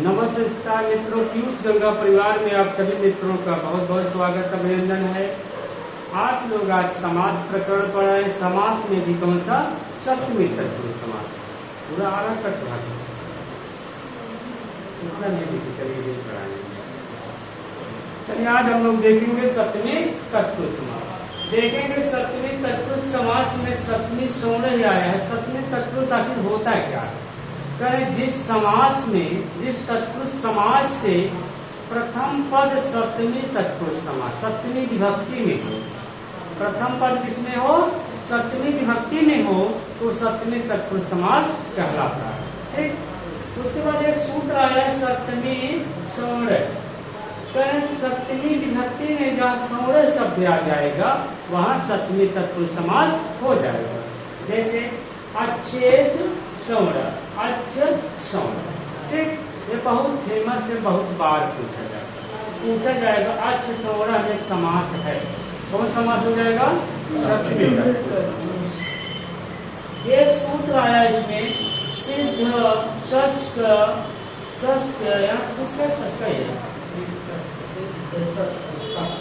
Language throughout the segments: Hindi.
नमस्कार मित्रों, पीयूष गंगा परिवार में आप सभी मित्रों का बहुत बहुत स्वागत अभिनंदन है। आप लोग आज समास प्रकरण पढ़ रहे हैं। समास में भी कौन सा? सप्तमी तत्पुरुष समास। पूरा आरा तक उतना नहीं देखिए, चलिए पढ़ाएंगे। चलिए आज हम लोग देखेंगे सप्तमी तत्पुरुष समास। देखेंगे सप्तमी तत्पुरुष समास में सप्तमी सौण ही आया है। सप्तमी तत्पुरुष आखिर होता है क्या? कहें जिस समास में, जिस तत्पुरुष समास के प्रथम पद सप्तमी तत्पुरुष समास, सप्तमी विभक्ति में हो, प्रथम पद किसमें हो? सप्तमी विभक्ति में हो, तो सप्तमी तत्पुरुष समास कहलाता है। ठीक। उसके बाद एक सूत्र आया है सप्तमी सौण। कहें सप्तमी विभक्ति में जहाँ सौण शब्द आ जाएगा वहाँ सप्तमी तत्पुरुष समास हो जाएगा। जैसे अच्छेस सौण, अच्छ सौण। ठीक, ये बहुत फेमस है, बहुत बार पूछा जाएगा। अच्छ सौण में समास है, कौन समास हो जाएगा? सप्तमी तत्पुरुष। एक सूत्र आया इसमें, सिद्ध शस्क, शस्क या शुष्क शस्क है,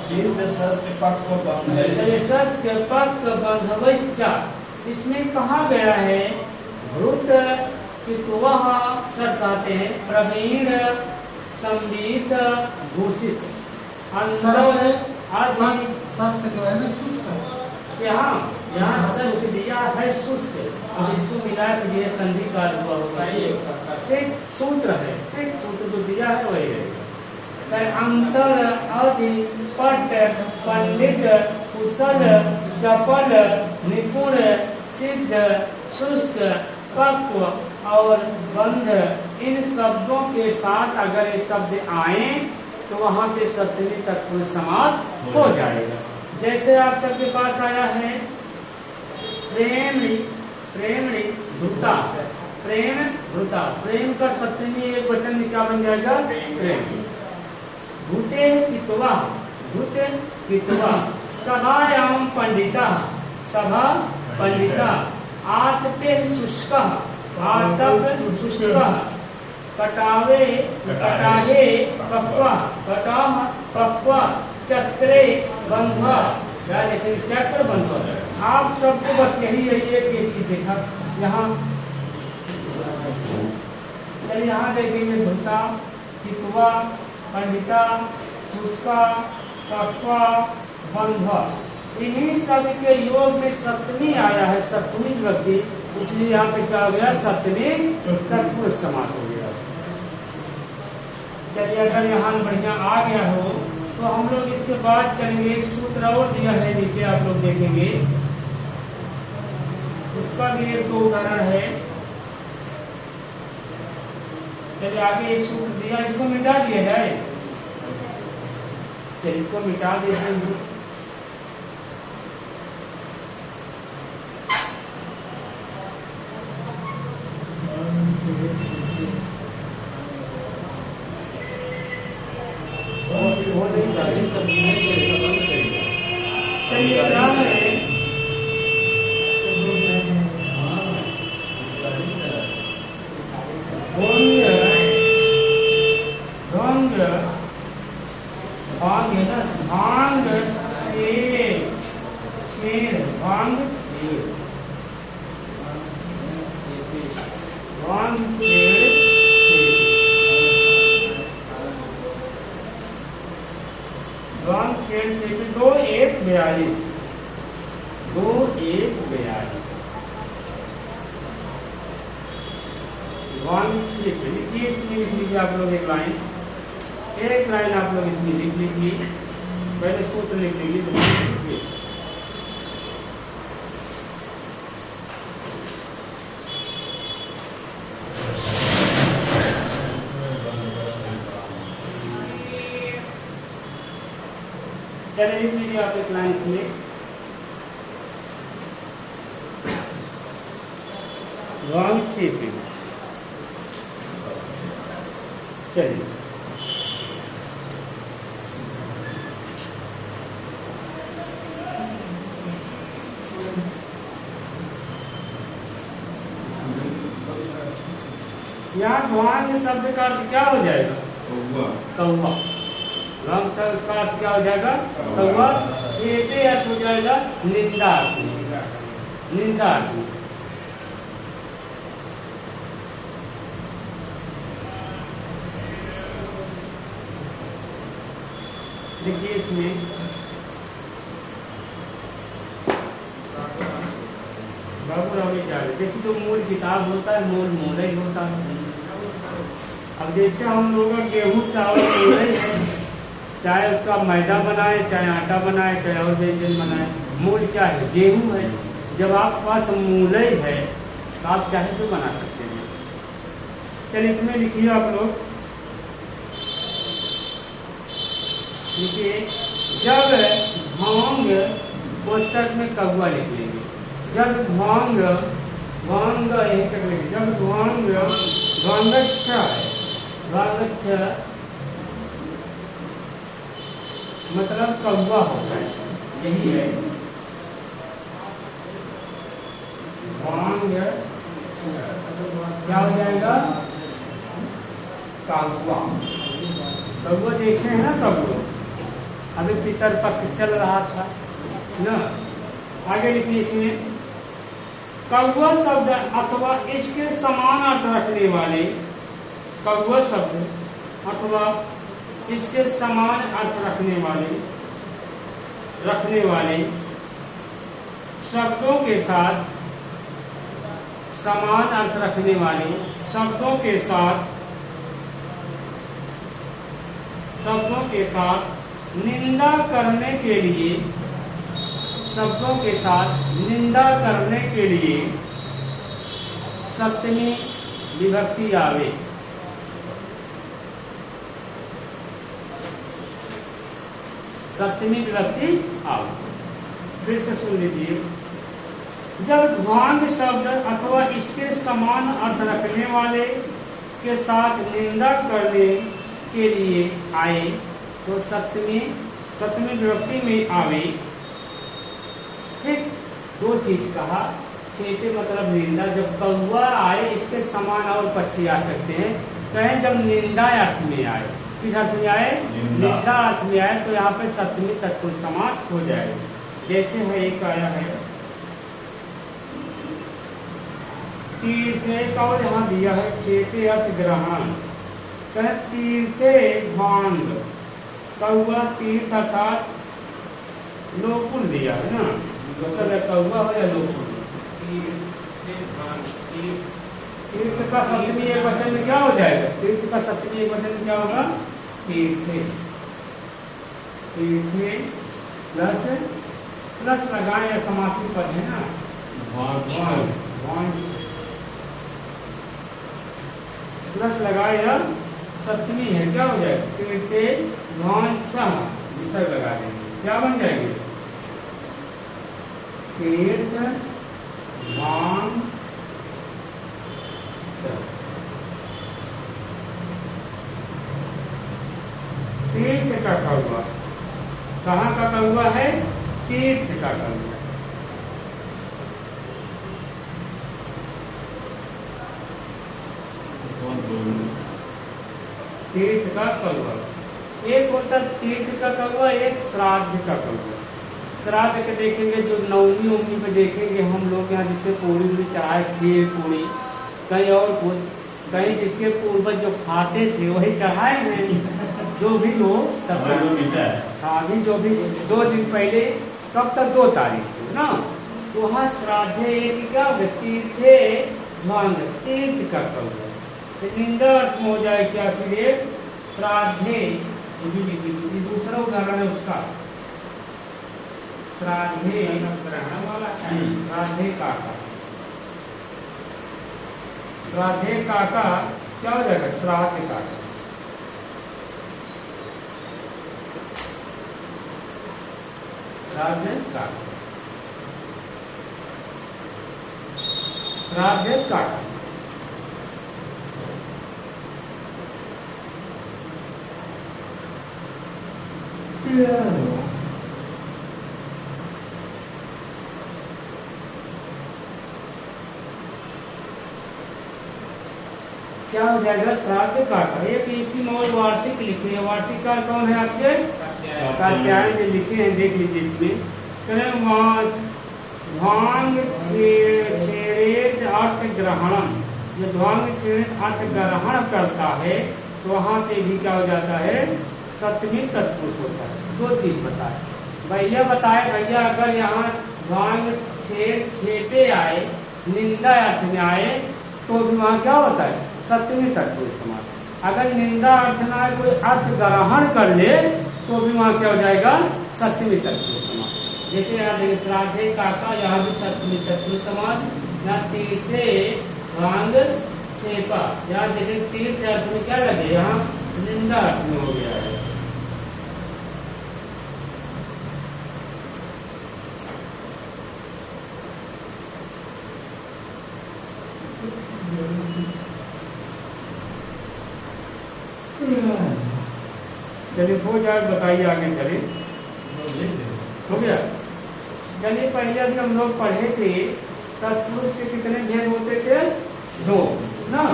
सिद्ध शस्क पक्व बंध, शस्क पक्व बंधवश्चा। इसमें कहा गया है भृत पितुवः शर्त आते हैं, प्रवीण संवीत भूषित अंतर आदि। जो है ना शुष्क, यहाँ शस्क दिया है शुष्क, और इसको मिला के लिए संधि का हुआ होता है। ठीक सूत्र है, ठीक सूत्र जो दिया है वही है। अंतर आदि पट पंडित कुशल चपल निपुण सिद्ध शुष्क पक्व और बंध, इन शब्दों के साथ अगर ये शब्द आए तो वहाँ पे सप्तमी तत्पुरुष समास हो जाएगा। जैसे आप सबके पास आया है प्रेमणि, प्रेमणि धृता, प्रेम धृता। प्रेम का सप्तमी एक वचन में क्या बन जाएगा? प्रेम। भूते पितवा, भूते पितवा। सभायाम पंडिता, सभा पंडिता। आतपे शुष्क, आतप शुष्क। कटावे कटाहे पक्वा, कटाह पक्वा। चक्रे बंधवा, लेकिन चक्र बंधवा। आप सबको बस यही एक चीज देखा यहाँ। चलिए यहाँ देखेंगे धुता, पितवा, पंडिता, शुष्का, पक्वा, बंधवा। इन्हीं सब के योग में सप्तमी आया है, सप्तमी विभक्ति, इसलिए यहाँ पे क्या हो गया? सप्तमी तत्पुरुष समास हो गया। चलिए अगर यहाँ बढ़िया आ गया हो तो हम लोग इसके बाद चलेंगे। एक सूत्र और दिया है नीचे, आप लोग देखेंगे, उसका भी एक दो उदाहरण है। चलिए आगे एक सूत्र दिया, इसको मिटा दिया जाए। चलिए इसको मिटा देते हैं। चलिए क्या है? भांग है ना, भांग छेद, छेद भांग छेद, भांग छेद, भांग छेद से 2-1-42, 2-1-42। भांग छेद लिखिए, इसमें लिख लीजिए आप लोग एक लाइन आप लोग इसमें लिख लीजिए। पहले सूत्र लिख लीजिए तो लिखिए। चलिए लिख लीजिए आप एक लाइन इसमें। वांछित, चलिए यहाँ ध्वान शब्द का अर्थ क्या हो जाएगा? कौवा। ध्वान शब्द का अर्थ क्या हो जाएगा? कौवा। छेटे अर्थ हो जाएगा निंदा। निंदा देखिए इसमें बाबू रावी जा रहे देखिए, जो मूल किताब होता है मूल मूल ही होता है। अब जैसे हम लोग गेहूं चावल मूल ही है, चाहे उसका मैदा बनाए, चाहे आटा बनाए, चाहे और व्यंजन बनाए, मूल क्या है? गेहूं है। जब आपके पास मूल ही है तो आप चाहे तो बना सकते हैं। चलिए इसमें लिखिए आप लोग, देखिए जब भांग कोष्टक में कौवा लिख लेंगे, जब भांग भांग यही तक लेंगे, जब भांग भांगच्छ है, भांगच्छ मतलब कौवा होता है, यही है भांग। क्या हो जाएगा? कौवा। कौवा देखे हैं ना सब लोग, अभी पितर पक्ष चल रहा था ना। आगे लिखिए इसमें, कौवा शब्द अथवा इसके समान अर्थ रखने वाले, कौवा शब्द अथवा इसके समान अर्थ रखने वाले शब्दों के साथ, समान अर्थ रखने वाले शब्दों के साथ निंदा करने के लिए, शब्दों के साथ निंदा करने के लिए सप्तमी विभक्ति आवे। सप्तमी विभक्ति आवे। फिर से सुन लीजिए, जब ध्वांग शब्द अथवा इसके समान अर्थ रखने वाले के साथ निंदा करने के लिए आए तो सप्तमी विभक्ति में आवे। ठीक, दो चीज कहा, छेटे मतलब निंदा। जब कौवा आए इसके समान और पक्षी आ सकते हैं, कहें जब निंदा अर्थ में आए, किस अर्थ में आए? निंदा अर्थ में आए, तो यहाँ पे सप्तमी तत्पुरुष समास हो जाएगा। जैसे है एक आया है तीर्थे का, और यहाँ दिया है छेटे अर्थ ग्रहण, कहे तीर्थे भांग, कौवा तीर्थ अर्थात लोकुल दिया है ना, कौवा हो या लोकुल। तीर्थ का सप्तमी एक वचन में क्या हो जाएगा? तीर्थ का सप्तमी एक वचन में क्या होगा? तीर्थे। तीर्थे प्लस लगाए या समासित पद है ना, प्लस लगाए या सप्तमी है, क्या हो जाएगा? तीर्थे भांछः विसर्ग लगा देंगे, क्या बन जाएंगे? तीर्थ भांग। तीर्थ का कौवा, कहाँ का कौवा है? तीर्थ का कौवा। तीर्थ का कौवा एक होता तीर्थ का कौवा, एक श्राद्ध का कौवा। श्राद्ध के देखेंगे जो नवमी उम्मी पे देखेंगे हम लोग यहाँ, जिससे पूरी भी चढ़ाए, खीर पूरी, कहीं और कुछ, कहीं जिसके पूर्वज जो खाते थे वही चढ़ाए हैं। जो भी हो सब हाँ, अभी जो भी 2 दिन पहले, कब तक 2 तारीख को ना, तो वहाँ श्राद्धे क्या तीर्थे भांग, तीर्थ का कौवा। निंदा अर्थ हो जाए क्या? फिर एक श्राद्धे, दूसरा उदाहरण है उसका, श्राद्धे ग्रहण वाला, श्राद्धे काका। श्राद्धे काका क्या हो जाएगा? श्राद्ध काका। श्राद्ध काका, श्राद्ध काका। क्या हो जाएगा श्राद्ध काका। एक इसी में और वार्तिक लिखे हैं। वार्तिककार कौन है आपके? कात्यायन जी लिखे हैं, देख लीजिए इसमें। ध्वांग छेड़ेत अर्थ ग्रहणम, जो ध्वांग छेड़ेत अर्थ ग्रहण करता है तो वहां पे भी क्या हो जाता है? सप्तमी तत्पुरुष होता है। दो चीज बताए भैया, बताए भैया अगर यहाँ ध्वांग छेपे आए, निंदा अर्थ में आए तो भी वहाँ क्या होता है? सप्तमी तत्पुरुष समास। अगर निंदा अर्थ में आए, कोई अर्थ ग्रहण कर ले तो भी वहाँ क्या हो जाएगा? सप्तमी तत्पुरुष समास। जैसे यहाँ देखिए श्राद्धे काका, यहाँ भी सप्तमी तत्पुरुष समास। यहाँ तीर्थे ध्वांग छेपा, यहाँ देखिए तीर्थ अर्थ में क्या लगे? यहाँ निंदा अर्थ में हो गया है। चलिए हो जाए, बताइए आगे चलिए। हो गया? चलिए पहले अभी हम लोग पढ़े थे तत्पुरुष के कितने भेद होते थे? दो ना,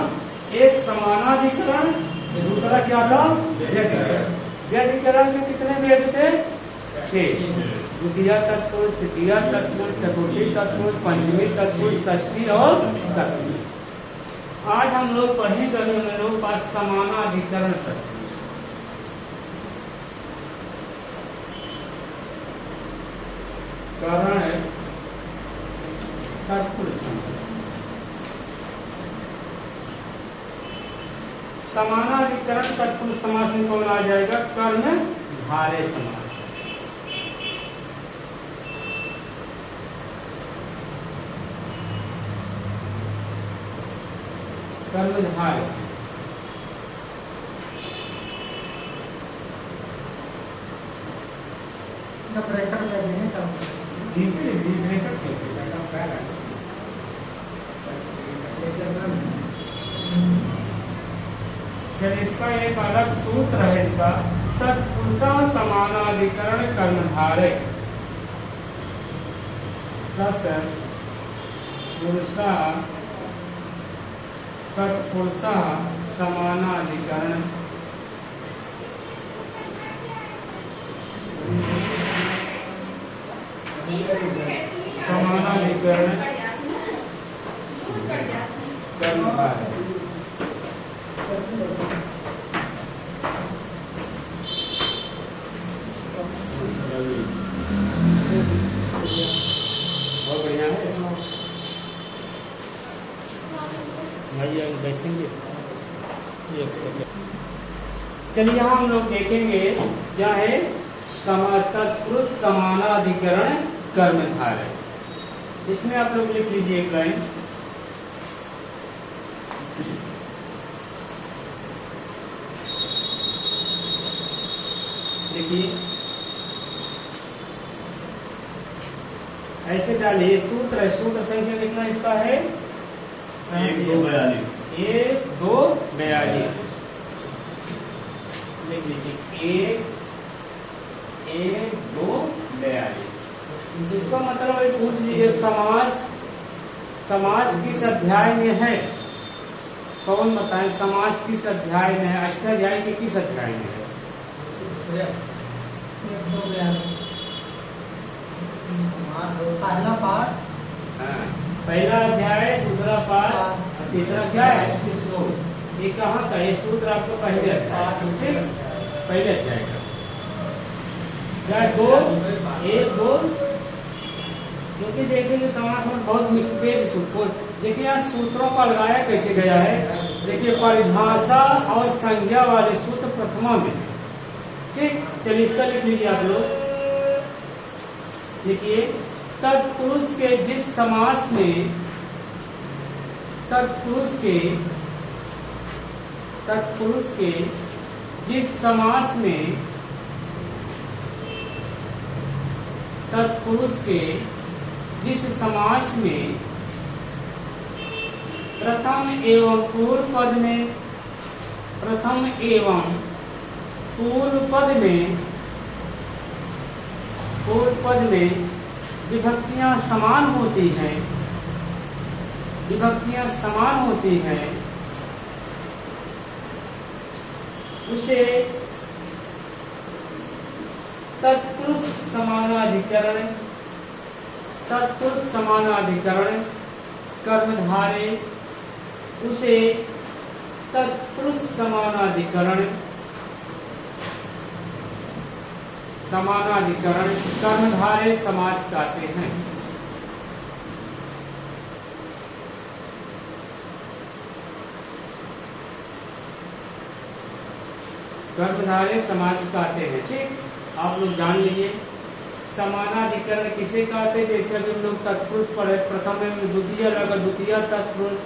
एक समानाधिकरण, दूसरा क्या था? व्यधिकरण। व्यधिकरण में कितने भेद थे? 6। द्वितीय तत्पुरुष, तृतीय तत्पुरुष, चतुर्थी तत्पुरुष, पंचमी तत्पुरुष, षष्ठी और सप्तमी। आज हम लोग पढ़ेंगे हम लोग पास समानाधिकरण तत्पुरुष। कारण है तत्पुरुष समास। समानाधिकरण तत्पुरुष समास में कौन आ जाएगा? कर्म धारय समास। कर्मधारय ब्रेकर में नहीं काम चलिए इसका एक अलग सूत्र है इसका, तत्पुरुषा समानाधिकरण कर्मधारय। तत्पुरुषा समानाधिकरण समानाधिकरण कर्मधारय। बहुत बढ़िया है भाई, हम देखेंगे एक सेकंड। चलिए यहाँ हम लोग देखेंगे क्या है? तत्पुरुष समानाधिकरण कर्मधारय। इसमें आप लोग लिख लीजिए एक लाइन। देखिए ऐसे डालिए, सूत्र है, सूत्र संख्या कितना इसका है? 1 2 42। 1 2 42 लिख लीजिए। 1 2 42। इसका मतलब है, पूछ लीजिए समास किस अध्याय में है? कौन बताए? समास किस अध्याय में है? अष्टाध्याय के किस अध्याय में है? पहला पाठ, पहला अध्याय, दूसरा पाठ और तीसरा क्या है? ये कहाँ का? ये सूत्र आपको पहले अध्याय, पहले अध्याय का। क्या 2 1 2? क्योंकि देखेंगे समास में बहुत मिक्स पेज सूत्र। देखिए यहाँ सूत्रों का लगाया कैसे गया है। देखिए परिभाषा और संज्ञा वाले सूत्र प्रथमा में। ठीक, चलिए इसका लिख लीजिए आप लोग। देखिए तत्पुरुष के जिस समास में तत्पुरुष के जिस समास में तत्पुरुष के जिस समास में प्रथम एवं पूर्व पद में विभक्तियां समान होती हैं, उसे तत्पुरुष समानाधिकरण, तत्पुरुष समानाधिकरण कर्मधारे उसे तत्पुरुष समानाधिकरण, समानाधिकरण कर्मधारे समास कहते हैं। कर्मधारे समास कहते हैं। ठीक, आप लोग जान लीजिए समानाधिकरण किसे कहते हैं। जैसे अभी हम लोग तत्पुरुष पढ़े, प्रथम में द्वितीय लगा द्वितीय तत्पुरुष,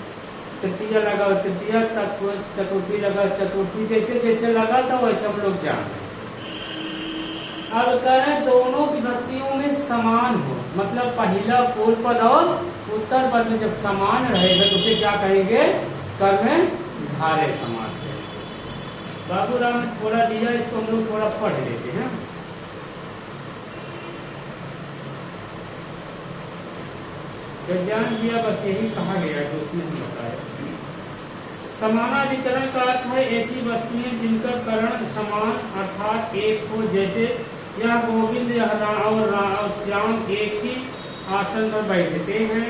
तृतीय लगा तृतीय तत्पुरुष, चतुर्थी लगा चतुर्थी, जैसे जैसे लगा था वैसे हम लोग जानते हैं। अब कह रहे हैं दोनों विभक्तियों में समान हो, मतलब पहला पूर्व पद और उत्तर पद में जब समान रहेगा तो उसे क्या कहेंगे, कर्मधारय समास कहेंगे। बाबूराम ने थोड़ा दिया, इसको हम लोग थोड़ा पढ़ लेते हैं। ज्ञान दिया बस यही कहा गया कि उसमें हम बताया। समानाधिकरण का अर्थ है ऐसी वस्तुएं जिनका करण समान अर्थात एक हो, जैसे यह गोविंद यह राम और श्याम एक ही आसन पर बैठते हैं,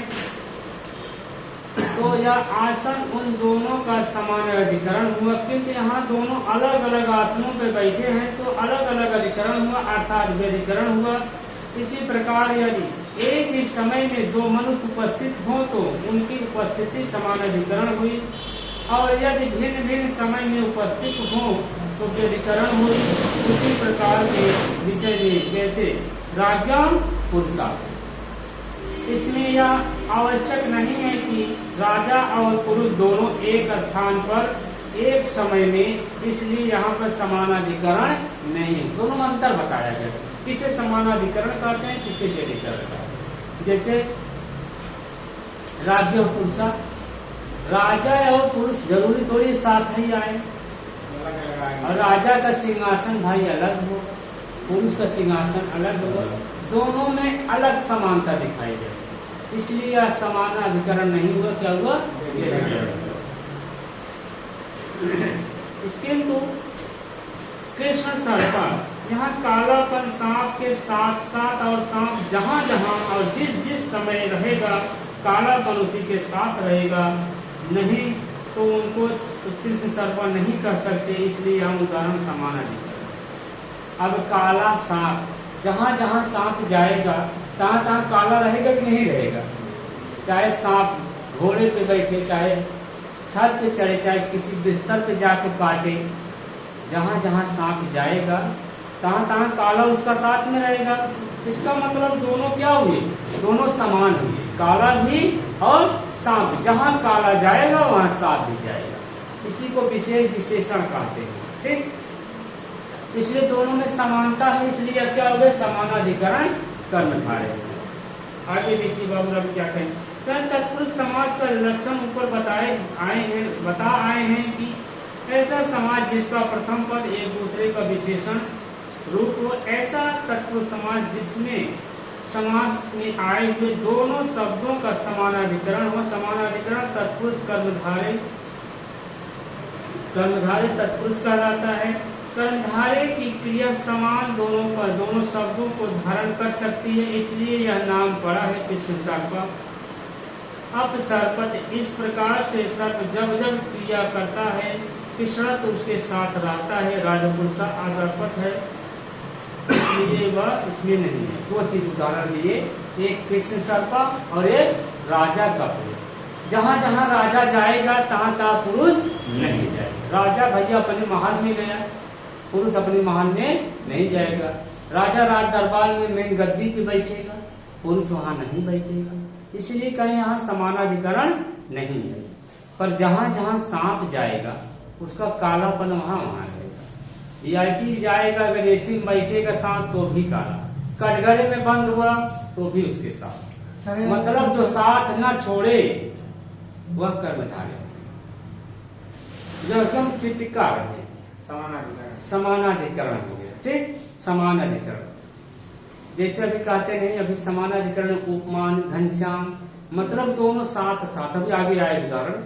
तो यह आसन उन दोनों का समान अधिकरण हुआ। किंतु यहाँ दोनों अलग अलग आसनों पर बैठे हैं तो अलग अलग अधिकरण हुआ अर्थात व्यधिकरण हुआ। इसी प्रकार यदि एक ही समय में दो मनुष्य उपस्थित हो तो उनकी उपस्थिति समान अधिकरण हुई, और यदि भिन्न भिन्न समय में उपस्थित हो तो व्यधिकरण हुई। उसी प्रकार के विषय में जैसे राज्ञाम पुरुषा, इसमें यह आवश्यक नहीं है कि राजा और पुरुष दोनों एक स्थान पर एक समय में, इसलिए यहाँ पर समानाधिकरण नहीं, दोनों में अंतर बताया गया। किसे समानाधिकरण कहते हैं, किसे व्यधिकरण कहते हैं। जैसे राज्य और पुरुषा, राजा और पुरुष जरूरी थोड़ी साथ ही आए, और राजा का सिंहासन भाई अलग हो, पुरुष का सिंहासन अलग हो, दोनों में अलग समानता दिखाई दे, इसलिए यह समानाधिकरण नहीं हुआ। क्या हुआ, किंतु कृष्ण सर्पा, यहाँ कालापन सांप के साथ साथ और सांप जहाँ जहाँ और जिस जिस समय रहेगा कालापन उसी के साथ रहेगा, नहीं तो उनको कृष्ण सर्पा नहीं कह सकते, इसलिए हम उदाहरण समानाधिकरण। अब काला सांप, जहाँ जहाँ सांप जाएगा तहाँ तहाँ काला रहेगा कि नहीं रहेगा, चाहे सांप घोड़े पे बैठे, चाहे छत पे चढ़े, चाहे किसी बिस्तर पे जाके काटे, जहाँ जहाँ सांप जाएगा तहाँ तहाँ काला उसका साथ में रहेगा। इसका मतलब दोनों क्या हुए, दोनों समान हुए, काला भी और सांप, जहाँ काला जाएगा वहाँ सांप भी जाएगा, इसी को विशेष विशेषण कहते हैं। ठीक, इसलिए दोनों में समानता है, इसलिए क्या हो गए, समानाधिकरण कर्मधारय। आगे देखिए बाबूराम क्या कहें, तत्पुरुष समास का लक्षण ऊपर बता आए हैं कि ऐसा समाज जिसका प्रथम पद एक दूसरे का विशेषण रूप हो, ऐसा तत्पुरुष समाज जिसमें समास में आए हुए दोनों शब्दों का समानाधिकरण हो। समानाधिकरण तत्पुरुष कर्मधारय, कर्मधारय तत्पुरुष कहलाता है। कर्मधारय की क्रिया समान दोनों शब्दों को धारण कर सकती है, इसलिए यह नाम पड़ा है कृष्ण सर्प। अब सर्पत, इस प्रकार से सर्प जब जब क्रिया करता है कृष्ण तो उसके साथ रहता है, राजपुरुषा असर्पत है, इसलिए वह इसमें नहीं है। दो चीज उदाहरण दिए, एक कृष्ण सर्पा और एक राजा का पुरुष। जहाँ जहाँ राजा जाएगा तहाँ तहाँ पुरुष नहीं जाएगा। राजा भैया अपने महल में गया, पुरुष अपने महल में नहीं जाएगा। राजा राज दरबार में मेन गद्दी पे बैठेगा, पुरुष वहाँ नहीं बैठेगा, इसलिए कहीं यहाँ समानाधिकरण नहीं है। पर जहाँ जहाँ सांप जाएगा उसका कालापन वहाँ रहेगा। VIP जाएगा, अगर एसी में बैठेगा सांप तो भी काला, कटघरे में बंद हुआ तो भी उसके साथ, मतलब जो साथ न छोड़े वह कर्मधारय, जो एकदम चिपका रहे, समानाधिकरण हो गया। ठीक, समानाधिकरण जैसे अभी कहते नहीं, अभी समानाधिकरण उपमान घनश्याम, मतलब दोनों साथ साथ। अभी आगे आए उदाहरण,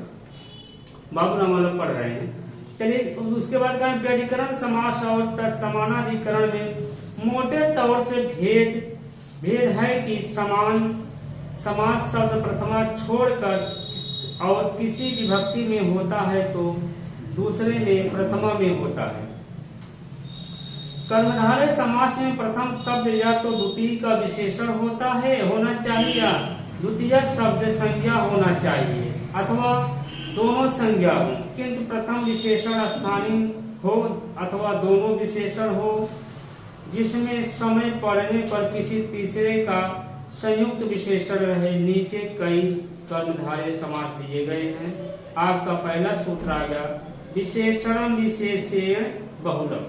बाबूराम वाला पढ़ रहे हैं। चलिए उसके बाद का व्यधिकरण समास और तत्समानाधिकरण में मोटे तौर से भेद है कि समान समास शब्द प्रथमा छोड़कर और किसी विभक्ति में होता है तो दूसरे में प्रथमा में होता है। कर्मधारय समास में प्रथम शब्द या तो द्वितीय का विशेषण होना चाहिए या द्वितीय शब्द संज्ञा होना चाहिए अथवा दोनों संज्ञा हो, किंतु प्रथम विशेषण स्थानीय हो अथवा दोनों विशेषण हो, जिसमें समय पड़ने पर किसी तीसरे का संयुक्त विशेषण रहे। नीचे कई कर्मधारय समास दिए गए हैं। आपका पहला सूत्र आ गया विशेषण विशेषण बहुलक।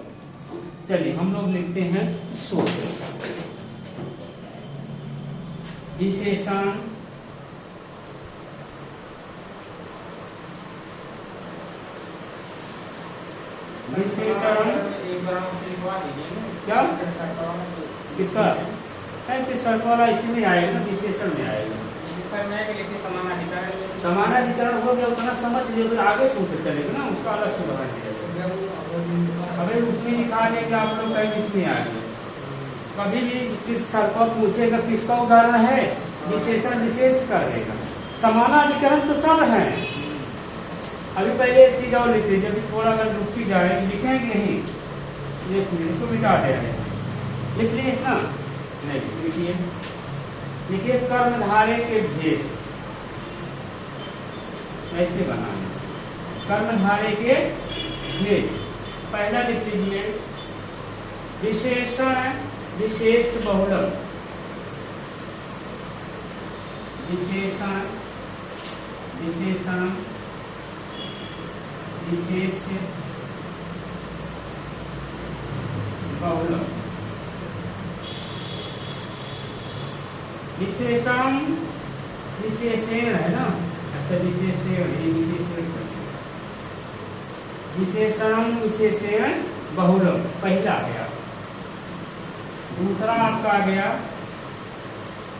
चलिए हम लोग लिखते हैं सूत्र। विशेषण क्या किसका है कि सर्प वाला इसी में आएगा ना, विशेषण में आएगा। समानाधिकरण हो गया उतना समझ लिया, फिर आगे सूत्र चलेगा ना, उसका अलग से बना दिया। अभी उसमें लिखा है कि आप लोग कहीं इसमें आ गए। कभी भी किस सर्प पूछेगा किसका उदाहरण है, विशेषण विशेष कर देगा। समानाधिकरण तो सब है। अभी पहले एक चीज और लिख लीजिए, अभी थोड़ा अगर रुकी जाए लिखेंगे नहीं, इसको मिटा दे लिख लिए ना, नहीं लिखिए। लिखिए कर्मधारय के भेद, ऐसे बनाए कर्मधारय के भेद। पहला लिख लीजिए विशेषण विशेष बहुलक। विशेषण विशेषण विशेष बहुलक। विशेषण विशेषण है ना, अच्छा विशेषण, ये विशेषण विशेषण विशेषण बहुलक पहला आ गया। दूसरा आपका आ गया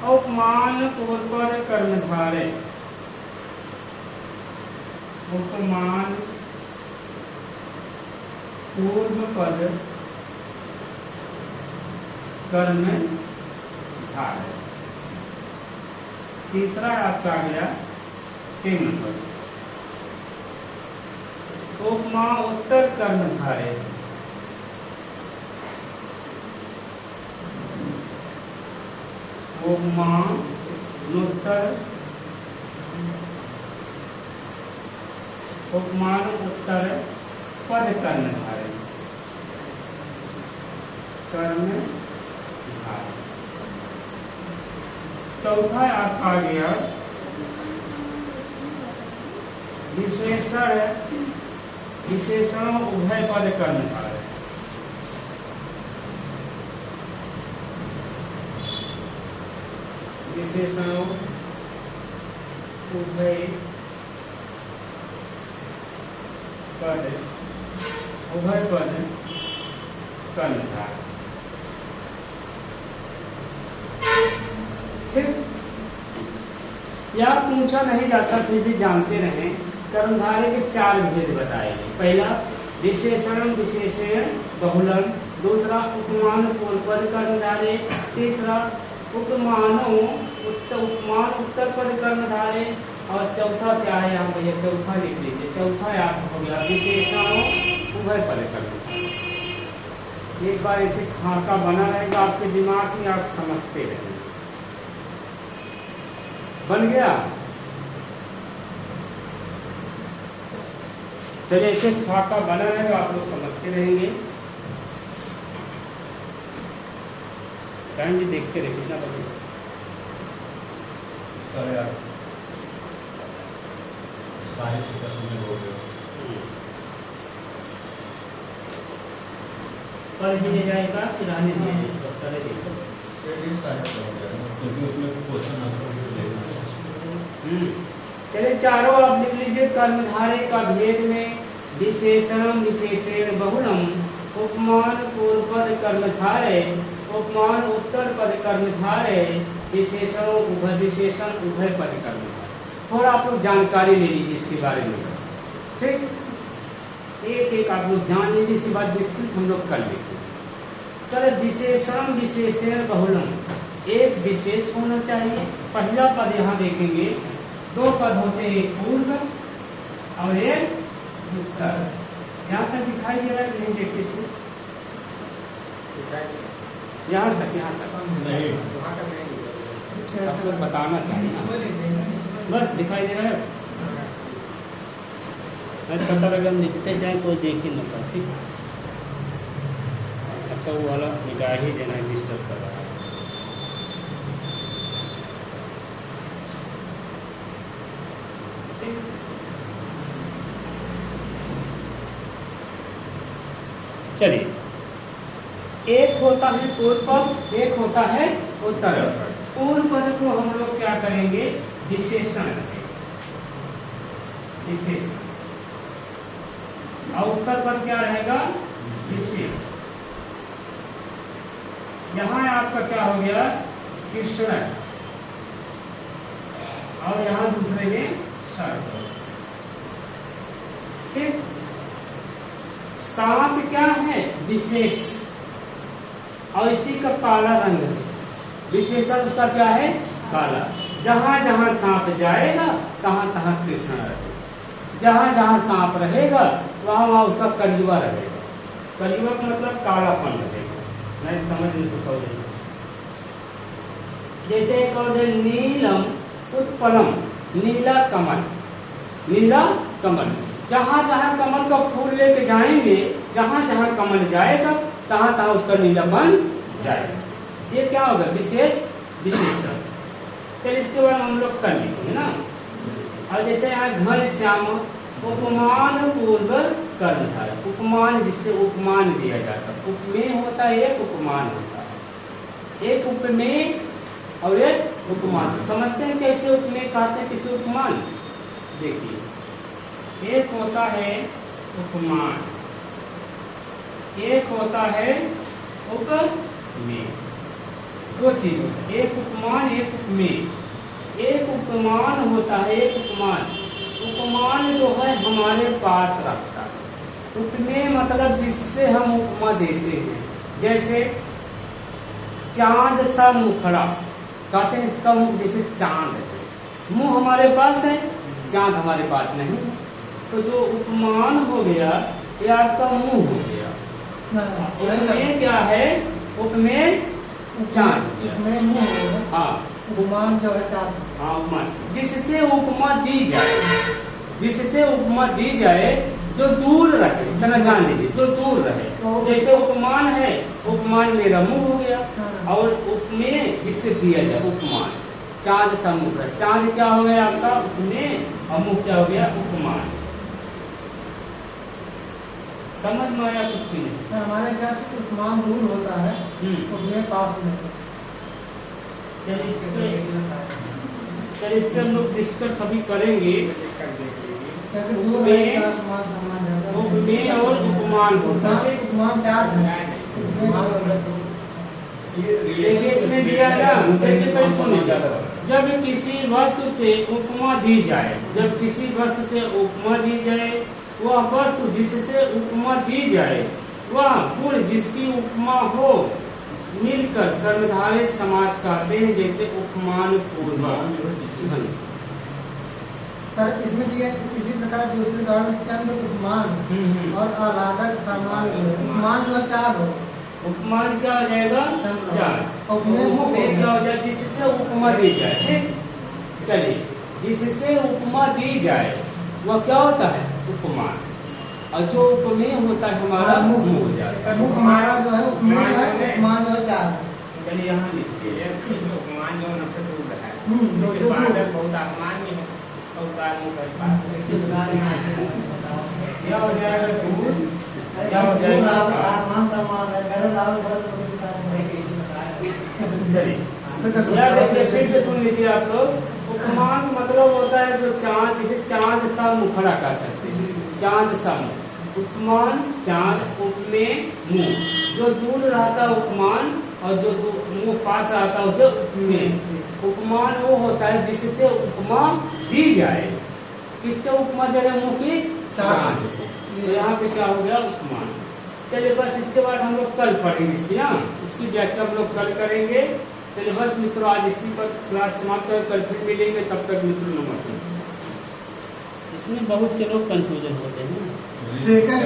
उपमान पूर्वपद कर्मधारय। उपमान पूर्वपद कर्मधारय। तीसरा आपका आ गया 3 नंबर उपमा उत्तर कर्मधारय। उपमा उत्तर उपमान उत्तर पद कर्मधारय। चौथा आपका आ गया विशेषण विशेषण उभय पद कर्मधारय। विशेषण उभय पद कर्मधारय। ठीक, या पूछा नहीं जाता फिर भी जानते रहे। कर्मधारय के 4 भेद बताएंगे। पहला विशेषण विशेषण बहुलक, दूसरा उपमान पूर्वपद कर्मधारय, तीसरा उपमान उत्तर पद कर्मधारय, और चौथा क्या है यहाँ भैया, चौथा लिख लीजिए। चौथा आपका हो गया विशेषण उभय पद कर्मधारय। एक बार ऐसे खाका बना रहेगा आपके दिमाग में, आप समझते रहेंगे। बन गया। चलिए ऐसे खाका बना रहेगा, आप लोग समझते रहेंगे। टाइम भी देखते रहे कितना बजेगा। 8:30 हो गया। कल भी ले जाएगा फिर आने दिए करेंगे, क्योंकि उसमें क्वेश्चन आंसर भी लेना। चलिए चारों आप लिख लीजिए। कर्मधारय का भेद में विशेषण विशेषण बहुलम, उपमान पूर्वपद कर्मधारय, उपमान उत्तर पद कर्मधारय, विशेषण उभय पद कर्मधारय। थोड़ा आप लोग जानकारी ले लीजिए इसके बारे में। ठीक, एक एक आप लोग जान लीजिए, इसके बाद विस्तृत हम लोग कर लेंगे। तर विशेषण विशेषण बहुलम, एक विशेष होना चाहिए। पहला पद यहाँ देखेंगे, दो पद होते हैं, एक पूर्व और एक उत्तर। यहाँ तक दिखाई दे रहा है कि नहीं? देखिए इसको, यहाँ तक नहीं। आपको बताना चाहिए, बस दिखाई दे रहा है। पता लगा लिखते जाए तो देख ही ना, ठीक है। अच्छा वो वाला निगाह ही देना है, डिस्टर्ब कर रहा है। चलिए, एक होता है पूर्व पद, एक होता है उत्तर पद। पूर्व पद को हम लोग क्या करेंगे? विशेषण रखेंगे, विशेषण। और उत्तर पद क्या रहेगा? विशेष। यहाँ आपका क्या हो गया? कृष्ण। और यहाँ दूसरे में सर्व। ठीक। सांप क्या है? विशेष। और इसी का काला रंग है, विशेषण उसका क्या है? काला। जहां जहां सांप जाएगा तहां तहां कृष्ण रहेगा, जहां जहां सांप रहेगा वहां वहां उसका कलियुगा रहेगा। कलियुगा का मतलब कालापन रहेगा। मैं समझ नहीं कुछ और नहीं। जैसे एक और है नीलम उत्पलम, नीला कमल, नीला कमल। जहां जहां कमल का फूल लेके जाएंगे, जहां जहां कमल जाएगा तहां तहां उसका नीलापन जाएगा। ये क्या होगा? विशेष विशेषण। चलिए इसके बाद हम लोग कर लिखेंगे ना। और जैसे यहाँ घन श्याम, उपमान पूर्व कर्म था। उपमान जिससे उपमान दिया जाता है। उपमेय होता है, एक उपमान होता है। एक उपमेय और एक उपमान। समझते हैं कैसे उपमेय कहते हैं, किसी उपमान? देखिए, एक होता है उपमान, एक होता है उपमेय। दो चीज होता है, एक उपमान एक उपमेय। एक उपमान होता है, एक उपमान। उपमान जो है हमारे पास रखता है। उपमेय मतलब जिससे हम उपमा देते हैं। जैसे चांद सा मुखड़ा कहते हैं, इसका मुख जैसे चांद है। मुंह हमारे पास है, चांद हमारे पास नहीं। तो जो उपमान हो गया ये आपका मुंह हो गया। उपमेय क्या है? उपमेय चांद, उपमेय मुंह होगा। हाँ, उपमान जो है चांद। हाँ, उपमान जिससे उपमा दी जाए, जिससे उपमा दी जाए जो दूर रहे। इतना जान लीजिए, जो दूर रहे। जैसे उपमान है, उपमान मेरा मुंह हो गया। और उपमेय जिससे दिया जाए, उपमान। चांद सा मुख, चांद क्या हो गया आपका? उपमेय। और मुख क्या हो गया? उपमान। समझ में आया कुछ भी नहीं? सर हमारे हिसाब से उपमान दूर होता है, उपमेय पास में। चलिए इसके हम लोग डिस्कस सभी करेंगे। उपमेय और उपमान होता है। उपमान चार है। देखिए इसमें दिया ना, देखिए पहले सुनिए। जब किसी वस्तु से उपमा दी जाए, जब किसी वस्तु से उपमा दी जाए, वह वस्तु जिससे उपमा दी जाए वह गुण जिसकी उपमा हो मिलकर कर्मधारय समास कहते हैं। जैसे उपमान पूर्व। सर इसमें दिया इसी प्रकार दूसरे दौर में चंद उपमान और आह्लादक सामान। उपमान जो है चार हो। उपमान क्या हो जाएगा? चार। उपमेय क्या हो जाए? जिससे उपमा दी जाए। ठीक, चलिए जिससे उपमा दी जाए वह क्या होता है? उपमान। और जो उपमेय होता है हमारा मुख हो जाता है। मुख हमारा जो है उपमेय है, उपमान जो है चार। चलिए यहाँ लिखिए, उपमान जो नफे दूर है, बहुत आसमान में है। क्या हो जाएगा? दूर। क्या हो जाएगा? आसमान समान है। चलिए फिर से सुन लीजिए आप लोग। उपमान मतलब होता है जो चांद, जिसे चांद सा मुखड़ा कह सकते हैं। चांद सा मुख, उपमान चांद। उपमेय मुंह, जो दूर रहता उपमान और जो मुंह पास रहता उसे उपमेय। उपमान वो होता है जिससे उपमा दी जाए। किससे उपमा दे रहे? मुंह की चांद से। तो यहाँ पे क्या हो गया उपमान। चलिए बस इसके बाद हम लोग कल पढ़ेंगे इसकी ना, इसकी व्याख्या हम लोग कल करेंगे। चलिए बस मित्रों आज इसी पर क्लास समाप्त कर कल फिर मिलेंगे, तब तक मित्रों नमस्ते। इसमें बहुत से लोग कंफ्यूजन होते हैं। ठीक है।